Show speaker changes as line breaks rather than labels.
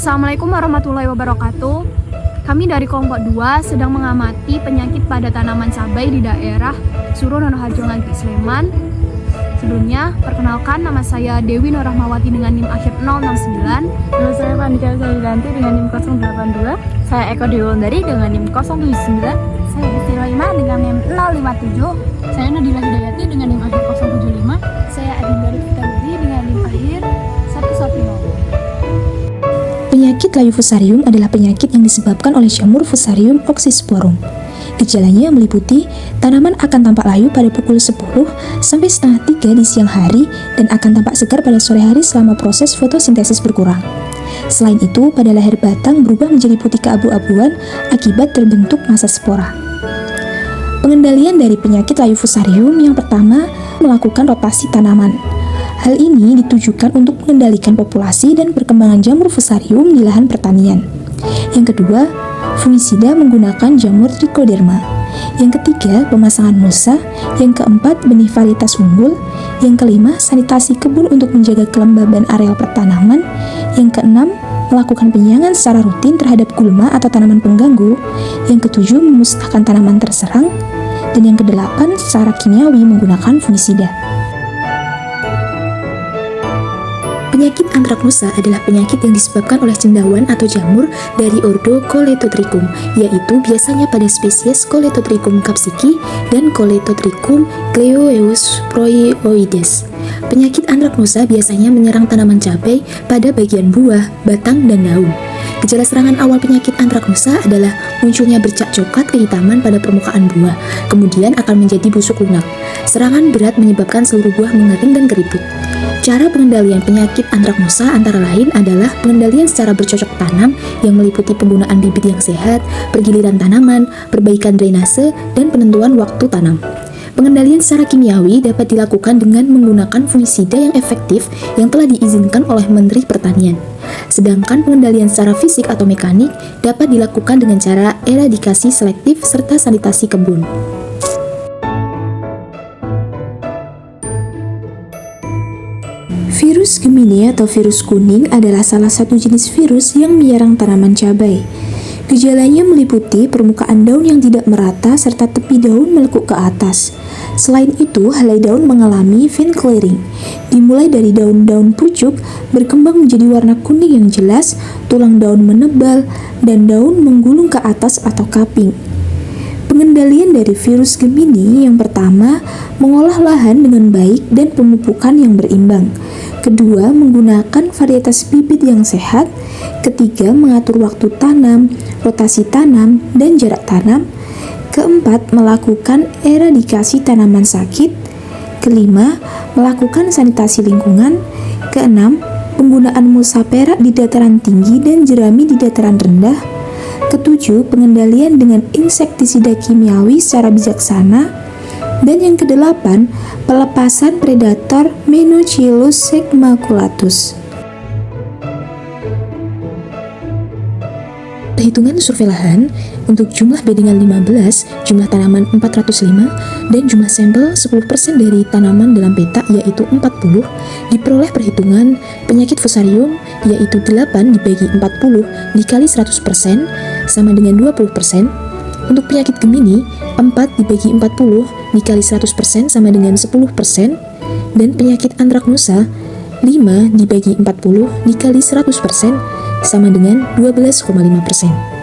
Assalamualaikum warahmatullahi wabarakatuh. Kami dari kelompok 2 sedang mengamati penyakit pada tanaman cabai di daerah Suronoharjo Ngaglik Sleman. Sebelumnya, perkenalkan nama saya Dewi Nurrahmawati dengan NIM akhir 069.
Nama saya Pandika Saridanti dengan NIM 082.
Saya Eko Dewondari dengan NIM 079.
Saya Esti Laima dengan NIM 057.
Saya Nadila Hidayati dengan NIM akhir 075.
Saya Adinda Rifitanduri dengan NIM akhir 110.
Penyakit layu fusarium adalah penyakit yang disebabkan oleh jamur Fusarium oxysporum. Gejalanya meliputi tanaman akan tampak layu pada pukul 10 sampai setengah 3 di siang hari dan akan tampak segar pada sore hari selama proses fotosintesis berkurang. Selain itu, pada leher batang berubah menjadi putih keabu-abuan akibat terbentuk massa spora. Pengendalian dari penyakit layu fusarium yang pertama, melakukan rotasi tanaman. Hal ini ditujukan untuk mengendalikan populasi dan perkembangan jamur fusarium di lahan pertanian. Yang kedua, fungisida menggunakan jamur trichoderma. Yang ketiga, pemasangan mulsa. Yang keempat, benih varietas unggul. Yang kelima, sanitasi kebun untuk menjaga kelembaban areal pertanaman. Yang keenam, melakukan penyiangan secara rutin terhadap gulma atau tanaman pengganggu. Yang ketujuh, memusnahkan tanaman terserang. Dan yang kedelapan, secara kimiawi menggunakan fungisida. Penyakit antraknosa adalah penyakit yang disebabkan oleh cendawan atau jamur dari ordo Coletotrichum, yaitu biasanya pada spesies Coletotrichum capsicum dan Coletotrichum cleoeusproioides. Penyakit antraknosa biasanya menyerang tanaman cabai pada bagian buah, batang, dan daun. Gejala serangan awal penyakit antraknosa adalah munculnya bercak coklat kehitaman pada permukaan buah, kemudian akan menjadi busuk lunak. Serangan berat menyebabkan seluruh buah mengering dan keriput. Cara pengendalian penyakit antraknosa antara lain adalah pengendalian secara bercocok tanam yang meliputi penggunaan bibit yang sehat, pergiliran tanaman, perbaikan drainase, dan penentuan waktu tanam. Pengendalian secara kimiawi dapat dilakukan dengan menggunakan fungisida yang efektif yang telah diizinkan oleh Menteri Pertanian. Sedangkan pengendalian secara fisik atau mekanik dapat dilakukan dengan cara eradikasi selektif serta sanitasi kebun. Virus Gemini atau virus kuning adalah salah satu jenis virus yang menyerang tanaman cabai. Gejalanya meliputi permukaan daun yang tidak merata serta tepi daun melekuk ke atas. Selain itu, helai daun mengalami vein clearing. Dimulai dari daun-daun pucuk, berkembang menjadi warna kuning yang jelas, tulang daun menebal, dan daun menggulung ke atas atau kaping. Pengendalian dari virus Gemini yang pertama, mengolah lahan dengan baik dan pemupukan yang berimbang. Kedua, menggunakan varietas bibit yang sehat. Ketiga, mengatur waktu tanam, rotasi tanam, dan jarak tanam. Keempat, melakukan eradikasi tanaman sakit. Kelima, melakukan sanitasi lingkungan. Keenam, penggunaan mulsa perak di dataran tinggi dan jerami di dataran rendah. Ketujuh, pengendalian dengan insektisida kimiawi secara bijaksana. Dan yang kedelapan, pelepasan predator Menocylus segmaculatus. Perhitungan survei lahan untuk jumlah bedengan 15, jumlah tanaman 405, dan jumlah sampel 10% dari tanaman dalam peta yaitu 40, diperoleh perhitungan penyakit fusarium yaitu 8 dibagi 40 dikali 100% sama dengan 20%. Untuk penyakit Gemini, 4 dibagi 40 dikali 100% sama dengan 10%, dan penyakit antraknosa, 5 dibagi 40 dikali 100% sama dengan 12,5%.